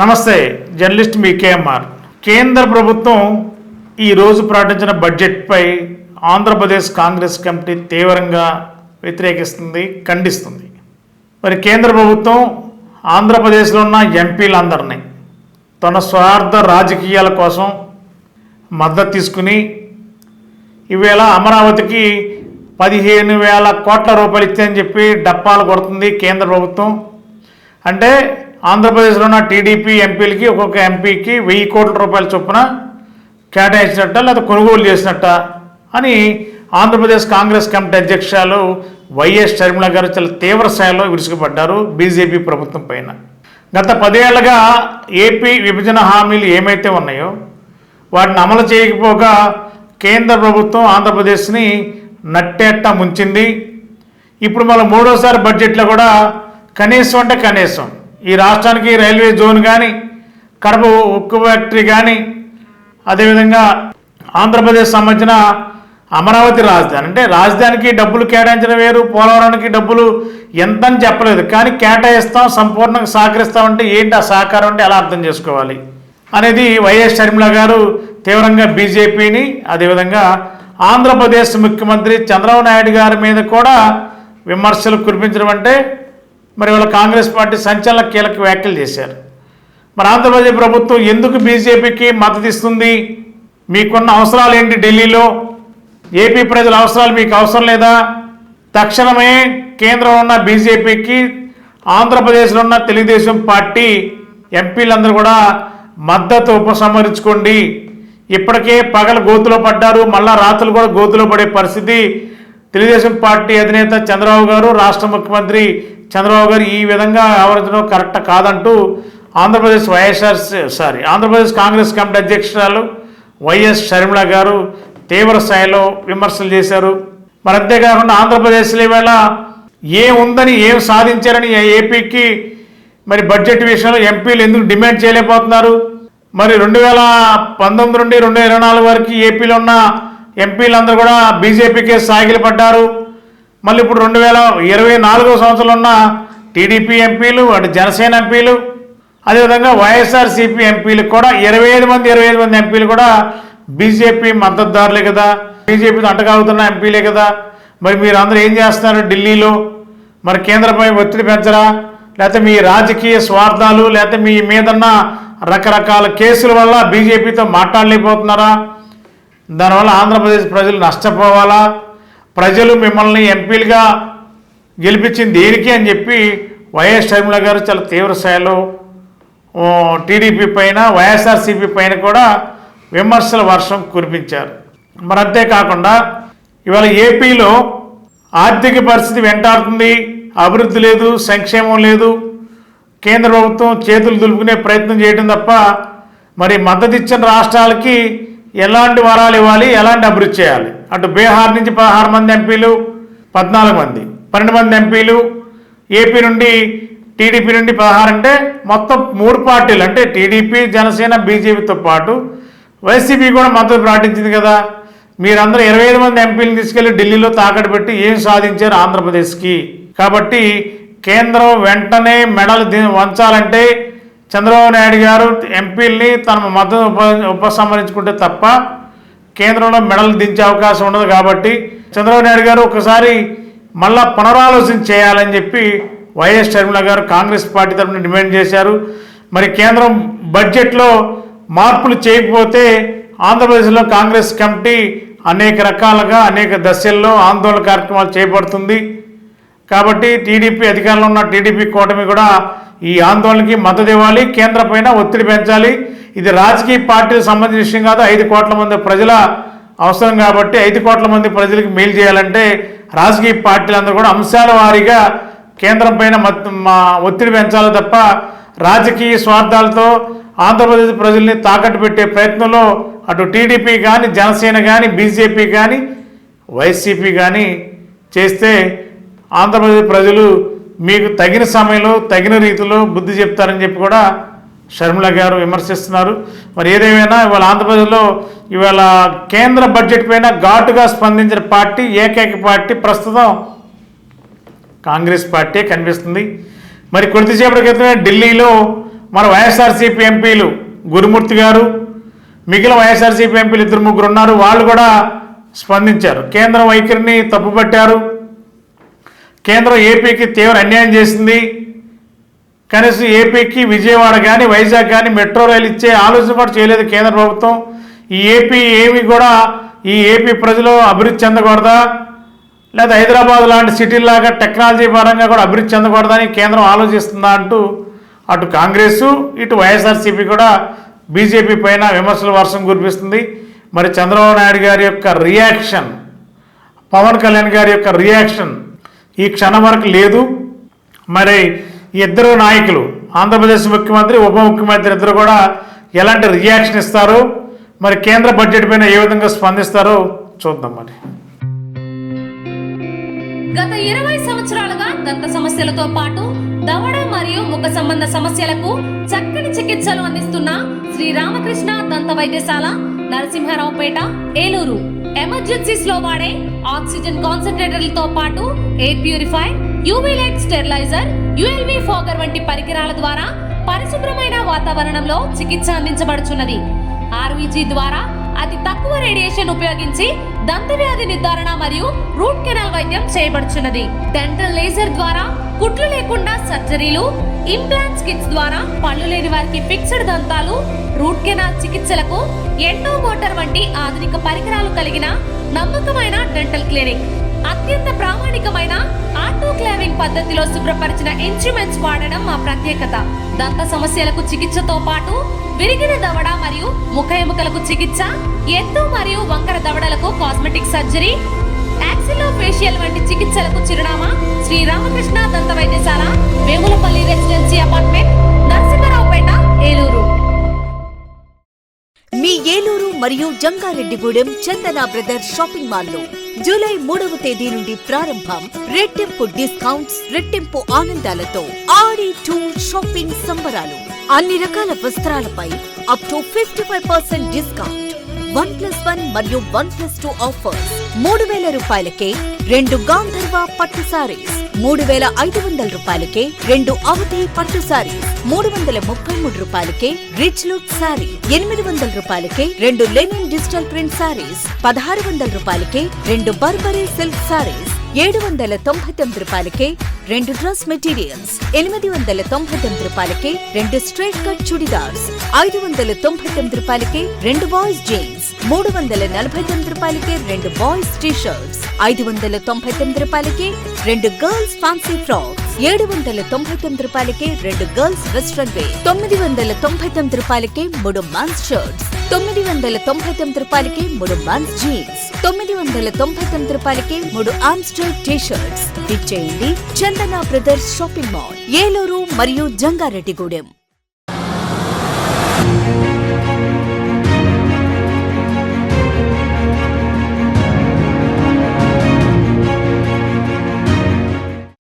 నమస్తే, జర్నలిస్ట్ మీ కేఎంఆర్. కేంద్ర ప్రభుత్వం ఈరోజు ప్రకటించిన బడ్జెట్పై ఆంధ్రప్రదేశ్ కాంగ్రెస్ కమిటీ తీవ్రంగా వ్యతిరేకిస్తుంది, ఖండిస్తుంది. మరి కేంద్ర ప్రభుత్వం ఆంధ్రప్రదేశ్లో ఉన్న ఎంపీలందరినీ తన స్వార్థ రాజకీయాల కోసం మద్దతు తీసుకుని ఈవేళ అమరావతికి 15,000 కోట్ల రూపాయలు ఇచ్చాయని చెప్పి డప్పాలు కొడుతుంది కేంద్ర ప్రభుత్వం. అంటే ఆంధ్రప్రదేశ్లో ఉన్న టీడీపీ ఎంపీలకి ఒక్కొక్క ఎంపీకి 1000 కోట్ల రూపాయల చొప్పున కేటాయించినట్ట లేదా కొనుగోలు చేసినట్ట అని ఆంధ్రప్రదేశ్ కాంగ్రెస్ కమిటీ అధ్యక్షులు వైఎస్ షర్మిల గారు చాలా తీవ్ర స్థాయిలో విరుచుకుపడ్డారు బీజేపీ ప్రభుత్వం పైన. గత 10 ఏళ్లుగా ఏపీ విభజన హామీలు ఏమైతే ఉన్నాయో వాటిని అమలు చేయకపోగా కేంద్ర ప్రభుత్వం ఆంధ్రప్రదేశ్ని నట్టేట్ట ముంచింది. ఇప్పుడు మళ్ళీ మూడోసారి బడ్జెట్లో కూడా కనీసం అంటే కనీసం ఈ రాష్ట్రానికి రైల్వే జోన్ కానీ, కడప ఉక్కు ఫ్యాక్టరీ కానీ, అదేవిధంగా ఆంధ్రప్రదేశ్ సంబంధించిన అమరావతి రాజధాని, అంటే రాజధానికి డబ్బులు కేటాయించడం వేరు, పోలవరానికి డబ్బులు ఎంతని చెప్పలేదు, కానీ కేటాయిస్తాం, సంపూర్ణంగా సహకరిస్తామంటే ఏంటి ఆ సహకారం అంటే ఎలా అర్థం చేసుకోవాలి అనేది వైఎస్ షర్మిల గారు తీవ్రంగా బీజేపీని, అదేవిధంగా ఆంధ్రప్రదేశ్ ముఖ్యమంత్రి చంద్రబాబు నాయుడు గారి మీద కూడా విమర్శలు కురిపించడం అంటే మరి వాళ్ళ కాంగ్రెస్ పార్టీ సంచలన కీలక వ్యాఖ్యలు చేశారు. మరి ఆంధ్రప్రదేశ్ ప్రభుత్వం ఎందుకు బీజేపీకి మద్దతు ఇస్తుంది? మీకున్న అవసరాలు ఏంటి? ఢిల్లీలో ఏపీ ప్రజల అవసరాలు మీకు అవసరం లేదా? తక్షణమే కేంద్రంలో ఉన్న బీజేపీకి ఆంధ్రప్రదేశ్లో ఉన్న తెలుగుదేశం పార్టీ ఎంపీలందరూ కూడా మద్దతు ఉపసంహరించుకోండి. ఇప్పటికే పగల గోతులో పడ్డారు, మళ్ళా రాత్రులు కూడా గోతులో పడే పరిస్థితి. తెలుగుదేశం పార్టీ అధినేత చంద్రబాబు గారు, రాష్ట్ర ముఖ్యమంత్రి చంద్రబాబు గారు ఈ విధంగా వ్యవహరించడం కరెక్ట్ కాదంటూ ఆంధ్రప్రదేశ్ కాంగ్రెస్ కమిటీ అధ్యక్షురాలు వైఎస్ షర్మిల గారు తీవ్ర స్థాయిలో విమర్శలు చేశారు. మరి అంతేకాకుండా ఆంధ్రప్రదేశ్లో ఈవేళ ఏముందని, ఏం సాధించారని ఏపీకి మరి బడ్జెట్ విషయంలో ఎంపీలు ఎందుకు డిమాండ్ చేయలేకపోతున్నారు? మరి 2019 నుండి 2024 వరకు ఏపీలో ఉన్న ఎంపీలందరూ కూడా బీజేపీకే సాగిలపడ్డారు. మళ్ళీ ఇప్పుడు 2024 సంవత్సరంలో ఉన్న టీడీపీ ఎంపీలు, అటు జనసేన ఎంపీలు, అదేవిధంగా వైఎస్ఆర్సీపీ ఎంపీలు కూడా 25 మంది ఎంపీలు కూడా బీజేపీ మద్దతుదారులే కదా, బీజేపీతో అంటగాగుతున్న ఎంపీలే కదా. మరి మీరు అందరూ ఏం చేస్తున్నారు ఢిల్లీలో? మరి కేంద్రంపై ఒత్తిడి పెంచరా? లేకపోతే మీ రాజకీయ స్వార్థాలు, లేకపోతే మీ మీదన్న రకరకాల కేసుల వల్ల బీజేపీతో మాట్లాడలేకపోతున్నారా? దానివల్ల ఆంధ్రప్రదేశ్ ప్రజలు నష్టపోవాలా? ప్రజలు మిమ్మల్ని ఎంపీలుగా గెలిపించింది దేనికి అని చెప్పి వైఎస్ షర్మిల గారు చాలా తీవ్ర స్థాయిలో టీడీపీ పైన, వైఎస్ఆర్సీపీ పైన కూడా విమర్శల వర్షం కురిపించారు. మరి అంతేకాకుండా ఇవాళ ఏపీలో ఆర్థిక పరిస్థితి వెంటాడుతుంది, అభివృద్ధి లేదు, సంక్షేమం లేదు. కేంద్ర ప్రభుత్వం చేతులు దులుపుకునే ప్రయత్నం చేయడం తప్ప మరి మద్దతు ఇచ్చిన రాష్ట్రాలకి ఎలాంటి వరాలు ఇవ్వాలి, ఎలాంటి అభివృద్ధి చేయాలి? అటు బీహార్ నుంచి 16 మంది ఎంపీలు, 14 మంది, 12 మంది ఎంపీలు, ఏపీ నుండి టీడీపీ నుండి 16, అంటే మొత్తం 3 పార్టీలు, అంటే టీడీపీ, జనసేన, బీజేపీతో పాటు వైసీపీ కూడా మద్దతు ప్రకటించింది కదా. మీరందరూ 25 మంది ఎంపీలను తీసుకెళ్లి ఢిల్లీలో తాకట్టు పెట్టి ఏం సాధించారు ఆంధ్రప్రదేశ్కి? కాబట్టి కేంద్రం వెంటనే మెడలు వంచాలంటే చంద్రబాబు నాయుడు గారు ఎంపీల్ని తన మద్దతు ఉపసంహరించుకుంటే తప్ప కేంద్రంలో మెడలు దించే అవకాశం ఉండదు. కాబట్టి చంద్రబాబు నాయుడు గారు ఒకసారి మళ్ళా పునరాలోచన చేయాలని చెప్పి వైఎస్ షర్మిల గారు కాంగ్రెస్ పార్టీ తరఫున డిమాండ్ చేశారు. మరి కేంద్రం బడ్జెట్లో మార్పులు చేయకపోతే ఆంధ్రప్రదేశ్లో కాంగ్రెస్ కమిటీ అనేక రకాలుగా అనేక దశల్లో ఆందోళన కార్యక్రమాలు చేపడుతుంది. కాబట్టి టీడీపీ అధికారంలో ఉన్న టీడీపీ కూటమి కూడా ఈ ఆందోళనకి మద్దతు ఇవ్వాలి, కేంద్రం పైన ఒత్తిడి పెంచాలి. ఇది రాజకీయ పార్టీలకు సంబంధించిన విషయం కాదు, 5 కోట్ల మంది ప్రజల అవసరం. కాబట్టి 5 కోట్ల మంది ప్రజలకు మేలు చేయాలంటే రాజకీయ పార్టీలందరూ కూడా అంశాల వారీగా కేంద్రం పైన ఒత్తిడి పెంచాలి తప్ప రాజకీయ స్వార్థాలతో ఆంధ్రప్రదేశ్ ప్రజల్ని తాకట్టు పెట్టే ప్రయత్నంలో అటు టీడీపీ కానీ, జనసేన కానీ, బీజేపీ కానీ, వైసీపీ కానీ చేస్తే ఆంధ్రప్రదేశ్ ప్రజలు మీకు తగిన సమయంలో తగిన రీతిలో బుద్ధి చెప్తారని చెప్పి కూడా షర్మిల గారు విమర్శిస్తున్నారు. మరి ఏదేమైనా ఇవాళ ఆంధ్రప్రదేశ్లో ఇవాళ కేంద్ర బడ్జెట్ పైన ఘాటుగా స్పందించిన పార్టీ, ఏకైక పార్టీ ప్రస్తుతం కాంగ్రెస్ పార్టీ కనిపిస్తుంది. మరి కొద్దిసేపటి క్రితమే ఢిల్లీలో మన వైఎస్ఆర్సీపీ ఎంపీలు గురుమూర్తి గారు, మిగిలిన వైఎస్ఆర్సీపీ ఎంపీలు 2-3 ఉన్నారు. వాళ్ళు కూడా స్పందించారు. కేంద్రం వైఖరిని తప్పుపట్టారు. కేంద్రం ఏపీకి తీవ్ర అన్యాయం చేసింది. కనీసం ఏపీకి విజయవాడ కానీ వైజాగ్ కానీ మెట్రో రైలు ఇచ్చే ఆలోచన కూడా చేయలేదు కేంద్ర ప్రభుత్వం. ఈ ఏపీ ఏమి కూడా ఈ ఏపీ ప్రజలు అభివృద్ధి చెందకూడదా, లేదా హైదరాబాద్ లాంటి సిటీలాగా టెక్నాలజీ పరంగా కూడా అభివృద్ధి చెందకూడదని కేంద్రం ఆలోచిస్తుందా అంటూ అటు కాంగ్రెస్ ఇటు వైఎస్ఆర్సీపీ కూడా బీజేపీ పైన విమర్శల వర్షం కురిపిస్తుంది. మరి చంద్రబాబు నాయుడు గారి యొక్క రియాక్షన్, పవన్ కళ్యాణ్ గారి యొక్క రియాక్షన్ ఈ క్షణం వరకు లేదు. మరి ఈ ఇద్దరు నాయకులు, ఆంధ్రప్రదేశ్ ముఖ్యమంత్రి, ఉప ముఖ్యమంత్రి ఇద్దరు కూడా ఎలాంటి రియాక్షన్ ఇస్తారో, మరి కేంద్ర బడ్జెట్ పైన ఏ విధంగా స్పందిస్తారో చూద్దాం. మరి గత 20 సంవత్సరాలుగా దంత సమస్యలతో పాటు దవడ మరియు ముఖ సంబంధ సమస్యలకు చక్కని చికిత్సలు అందిస్తున్న శ్రీ రామకృష్ణ దంత వైద్యశాల, నరసింహారావుపేట, ఏలూరు. ఎమర్జెన్సీస్ లో వాడే ఆక్సిజన్ కాన్సంట్రేటర్లతో పాటు air purify, UV light steriliser, ULV fogger వంటి పరికరాల ద్వారా పరిశుభ్రమైన వాతావరణంలో చికిత్స అందించబడుచున్నది. ఆర్వీజీ ద్వారా అతి తక్కువ రేడియేషన్ ఉపయోగించి దంత వ్యాధి నిర్ధారణ మరియు రూట్ కెనాల్ వైద్యం చేయబడుచున్నది. డెంటల్ లేజర్ ద్వారా కుట్లు లేకుండా సర్జరీలు, ఇంప్లాంట్స్ కిట్స్ ద్వారా పళ్ళు లేని వారికి ఫిక్స్డ్ దంతాలు, రూట్ కెనాల్ చికిత్సలకు ఎండో మోటార్ వంటి ఆధునిక పరికరాలు కలిగిన నమ్మకమైన డెంటల్ క్లినిక్. అత్యంత ప్రామాణికమైన ఆటోక్లావింగ్ పద్ధతిలో శుభ్రపరిచిన ఇన్స్ట్రుమెంట్స్ వాడడం మా ప్రత్యేకత. దంత సమస్యలకు చికిత్సతో పాటు విరిగిన దవడ మరియు ముఖ ఎముకలకు చికిత్స, ఎత్తు మరియు వంకర దవడలకు కాస్మెటిక్ సర్జరీ, యాక్సిలోఫేషియల్ వంటి చికిత్సలకు చిరునామా శ్రీ రామకృష్ణ దంత వైద్యశాల, వేములపల్లి రెసిడెన్సీ అపార్ట్మెంట్, నరసింహారావుపేట, ఏలూరు. మీ ఏలూరు మరియు జంగారెడ్డిగూడెం చందన బ్రదర్స్ షాపింగ్ మాల్ లో జూలై 3వ తేదీ నుండి ప్రారంభం. రెట్టింపు డిస్కౌంట్స్, రెట్టింపు ఆనందాలతో ఆడి టూర్ షాపింగ్ సంబరాలు. అన్ని రకాల వస్త్రాలపై అప్ టు 55% డిస్కౌంట్. 1+1 మరియు 1+2 ఆఫర్స్. 3,000 రూపాయలకే 2 గాంధర్వ పట్టు సారీస్, 3,500 రూపాయలకే 2 అవధి పట్టు సారీస్, 333 రూపాయలకే రిచ్ లుక్ సారీ, 800 రూపాయలకే 2 లెనిన్ డిజిటల్ ప్రింట్ సారీస్, 1,600 రూపాయలకే 2 బర్బరీ సిల్క్ సారీస్, 799 రూపాయలకే 2 డ్రెస్ మెటీరియల్స్, 899 రూపాయలకే 2 స్ట్రైట్ కట్ చుడిదార్స్, 599 రూపాయలకే 2 బాయ్స్ జీన్స్, 349 రూపాయలకే 2 బాయ్స్ టీ షర్ట్స్, 599 రూపాయలకే 2 గర్ల్స్ ఫ్యాన్సీ ఫ్రాక్స్, 799 రూపాయలకే 2 గర్ల్స్ వెస్ట్రన్ వేర్, 999 రూపాయలకే 3 మెన్స్ షర్ట్స్, 999 రూపాయలకే 3 మెన్స్ జీన్స్, 999 రూపాయలకే 3 ఆమ్స్టర్ టీ షర్ట్స్. ఇచ్చేయండి చందన బ్రదర్స్ షాపింగ్ మాల్, ఏలూరు మరియు జంగారెడ్డిగూడెం.